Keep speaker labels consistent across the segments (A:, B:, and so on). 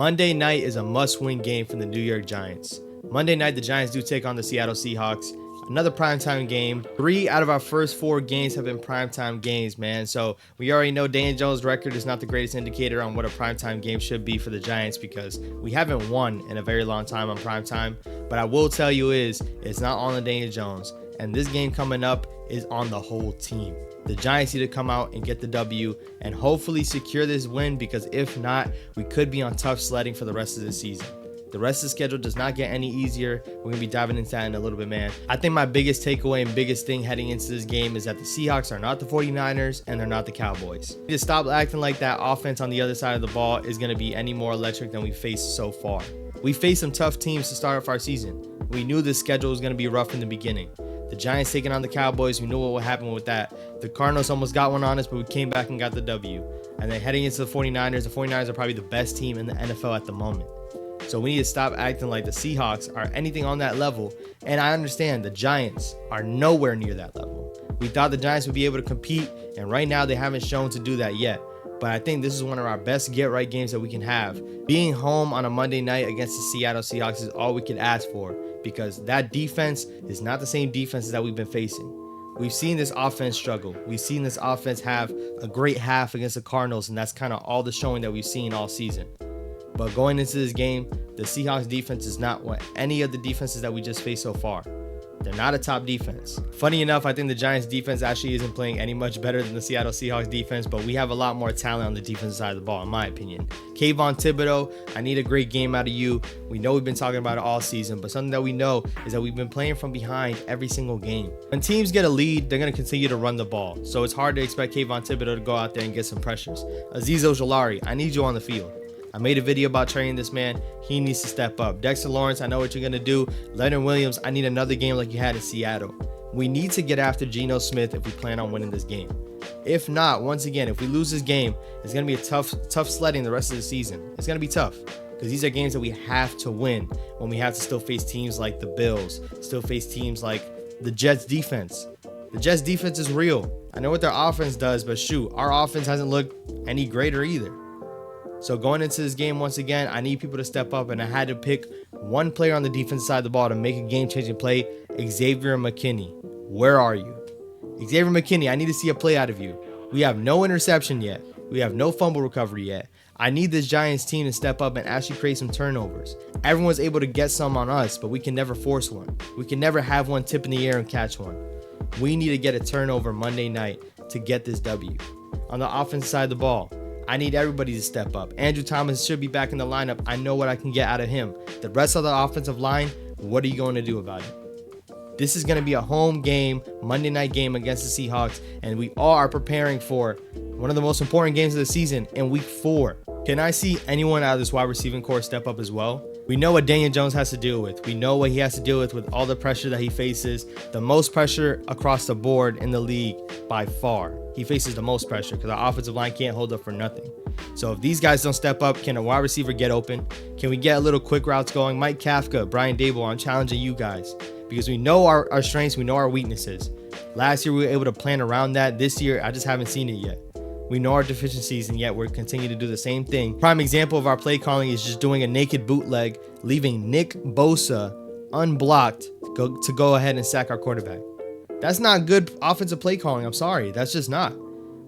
A: Monday night is a must-win game for the New York Giants. Monday night, the Giants do take on the Seattle Seahawks. Another primetime game. 3 out of our first 4 games have been primetime games, man. So we already know Daniel Jones' record is not the greatest indicator on what a primetime game should be for the Giants because we haven't won in a very long time on primetime. But I will tell you it's not on the Daniel Jones. And this game coming up is on the whole team. The Giants need to come out and get the W and hopefully secure this win, because if not, we could be on tough sledding for the rest of the season. The rest of the schedule does not get any easier. We're going to be diving into that in a little bit, man. I think my biggest takeaway and biggest thing heading into this game is that the Seahawks are not the 49ers and they're not the Cowboys. We need to stop acting like that offense on the other side of the ball is going to be any more electric than we faced so far. We faced some tough teams to start off our season. We knew this schedule was going to be rough in the beginning. The Giants taking on the Cowboys, we knew what would happen with that. The Cardinals almost got one on us, but we came back and got the W. And then heading into the 49ers are probably the best team in the NFL at the moment. So we need to stop acting like the Seahawks are anything on that level. And I understand the Giants are nowhere near that level. We thought the Giants would be able to compete, and right now they haven't shown to do that yet. But I think this is one of our best get-right games that we can have. Being home on a Monday night against the Seattle Seahawks is all we could ask for, because that defense is not the same defenses that we've been facing. We've seen this offense struggle. We've seen this offense have a great half against the Cardinals, and that's kind of all the showing that we've seen all season. But going into this game, the Seahawks defense is not what any of the defenses that we just faced so far. They're not a top defense. Funny enough, I think the Giants defense actually isn't playing any much better than the Seattle Seahawks defense, but we have a lot more talent on the defensive side of the ball, in my opinion. Kayvon Thibodeau, I need a great game out of you. We know we've been talking about it all season, but something that we know is that we've been playing from behind every single game. When teams get a lead, they're going to continue to run the ball. So it's hard to expect Kayvon Thibodeau to go out there and get some pressures. Azeez Ojulari, I need you on the field. I made a video about training this man. He needs to step up. Dexter Lawrence, I know what you're going to do. Leonard Williams, I need another game like you had in Seattle. We need to get after Geno Smith if we plan on winning this game. If not, once again, if we lose this game, it's going to be a tough sledding the rest of the season. It's going to be tough because these are games that we have to win when we have to still face teams like the Bills, still face teams like the Jets defense. The Jets defense is real. I know what their offense does, but shoot, our offense hasn't looked any greater either. So going into this game, once again, I need people to step up, and I had to pick one player on the defensive side of the ball to make a game-changing play, Xavier McKinney. Where are you? Xavier McKinney, I need to see a play out of you. We have no interception yet. We have no fumble recovery yet. I need this Giants team to step up and actually create some turnovers. Everyone's able to get some on us, but we can never force one. We can never have one tip in the air and catch one. We need to get a turnover Monday night to get this W. On the offensive side of the ball, I need everybody to step up. Andrew Thomas should be back in the lineup. I know what I can get out of him. The rest of the offensive line, what are you going to do about it? This is going to be a home game, Monday night game against the Seahawks, and we all are preparing for one of the most important games of the season in week 4. Can I see anyone out of this wide receiving core step up as well? We know what Daniel Jones has to deal with. We know what he has to deal with all the pressure that he faces. The most pressure across the board in the league by far. He faces the most pressure because our offensive line can't hold up for nothing. So if these guys don't step up, can a wide receiver get open? Can we get a little quick routes going? Mike Kafka, Brian Dable, I'm challenging you guys because we know our strengths, we know our weaknesses. Last year we were able to plan around that. This year I just haven't seen it yet. We know our deficiencies, and yet we're continuing to do the same thing. Prime example of our play calling is just doing a naked bootleg, leaving Nick Bosa unblocked to go ahead and sack our quarterback. That's not good offensive play calling. I'm sorry. That's just not.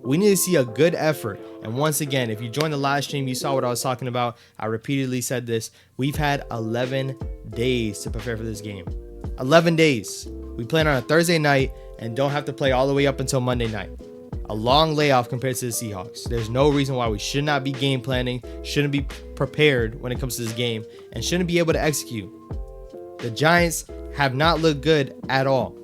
A: We need to see a good effort. And once again, if you joined the live stream, you saw what I was talking about. I repeatedly said this. We've had 11 days to prepare for this game. 11 days. We plan on a Thursday night and don't have to play all the way up until Monday night. A long layoff compared to the Seahawks. There's no reason why we should not be game planning, shouldn't be prepared when it comes to this game, and shouldn't be able to execute. The Giants have not looked good at all.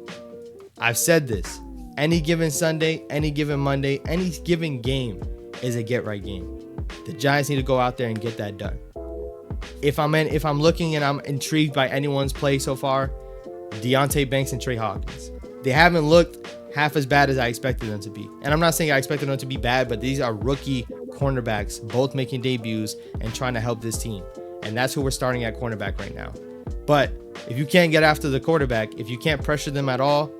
A: I've said this. Any given Sunday, any given Monday, any given game is a get-right game. The Giants need to go out there and get that done. If I'm looking and I'm intrigued by anyone's play so far, Deonte Banks and Trey Hawkins. They haven't looked half as bad as I expected them to be. And I'm not saying I expected them to be bad, but these are rookie cornerbacks, both making debuts and trying to help this team. And that's who we're starting at cornerback right now. But if you can't get after the quarterback, if you can't pressure them at all,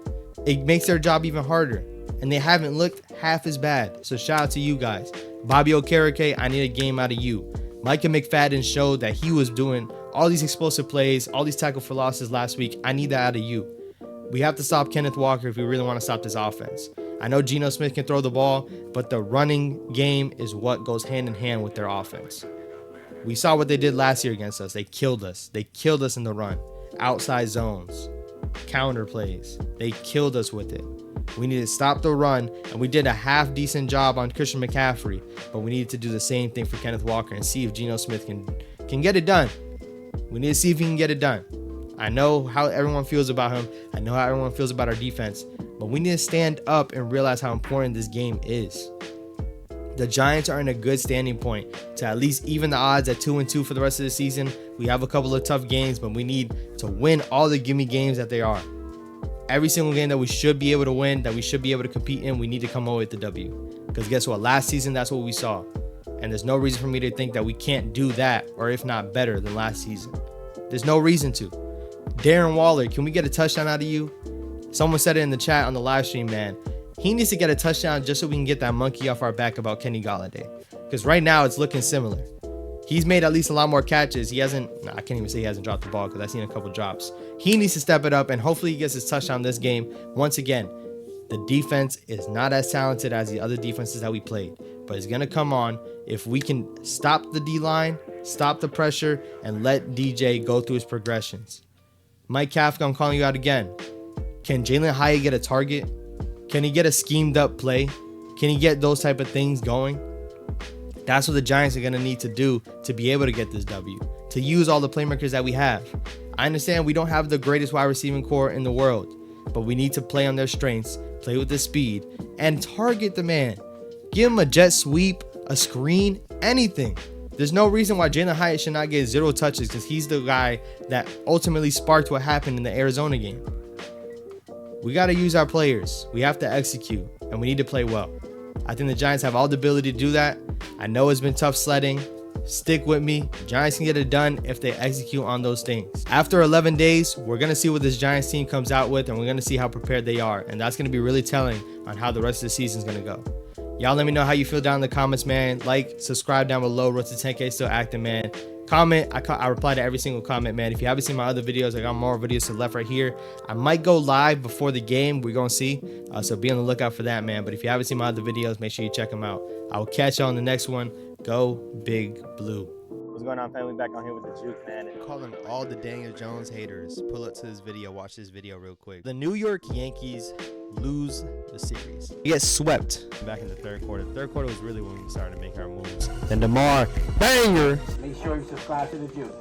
A: it makes their job even harder. And they haven't looked half as bad. So shout out to you guys. Bobby Okereke, I need a game out of you. Micah McFadden showed that he was doing all these explosive plays, all these tackle for losses last week. I need that out of you. We have to stop Kenneth Walker if we really want to stop this offense. I know Geno Smith can throw the ball, but the running game is what goes hand in hand with their offense. We saw what they did last year against us. They killed us. They killed us in the run. Outside zones, counter plays. They killed us with it. We need to stop the run, and we did a half decent job on Christian McCaffrey, but we needed to do the same thing for Kenneth Walker and see if Geno Smith can get it done. We need to see if he can get it done. I know how everyone feels about him. I know how everyone feels about our defense, but we need to stand up and realize how important this game is. The Giants are in a good standing point to at least even the odds at 2-2 for the rest of the season. We have a couple of tough games, but we need to win all the gimme games that they are. Every single game that we should be able to win, that we should be able to compete in, we need to come away with the W. Because guess what? Last season, that's what we saw. And there's no reason for me to think that we can't do that, or if not better than last season. There's no reason to. Darren Waller, can we get a touchdown out of you? Someone said it in the chat on the live stream, man. He needs to get a touchdown just so we can get that monkey off our back about Kenny Golladay. Because right now it's looking similar. He's made at least a lot more catches. I can't even say he hasn't dropped the ball because I've seen a couple drops. He needs to step it up, and hopefully he gets his touchdown this game. Once again, the defense is not as talented as the other defenses that we played, but it's going to come on if we can stop the D-line, stop the pressure, and let DJ go through his progressions. Mike Kafka, I'm calling you out again. Can Jalen Hyatt get a target? Can he get a schemed up play? Can he get those type of things going? That's what the Giants are going to need to do to be able to get this W, to use all the playmakers that we have. I understand we don't have the greatest wide receiving core in the world, but we need to play on their strengths, play with the speed, and target the man. Give him a jet sweep, a screen, anything. There's no reason why Jalen Hyatt should not get 0 touches because he's the guy that ultimately sparked what happened in the Arizona game. We got to use our players. We have to execute, and we need to play well. I think the Giants have all the ability to do that. I know it's been tough sledding. Stick with me. Giants can get it done if they execute on those things. After 11 days, we're going to see what this Giants team comes out with, and we're going to see how prepared they are. And that's going to be really telling on how the rest of the season is going to go. Y'all let me know how you feel down in the comments, man. Like, subscribe down below. Road to 10K still active, man. Comment. I reply to every single comment, man. If you haven't seen my other videos, I got more videos to the left right here. I might go live before the game. We're going to see. So be on the lookout for that, man. But if you haven't seen my other videos, make sure you check them out. I will catch y'all on the next one. Go Big Blue. What's going on, family? Back on here with the Juke, man. And calling all the Daniel Jones haters. Pull up to this video. Watch this video real quick. The New York Yankees lose the series. We get swept back in the third quarter. The third quarter was really when we started to make our moves. Then DeMar, banger.
B: Make sure you subscribe to the Juke.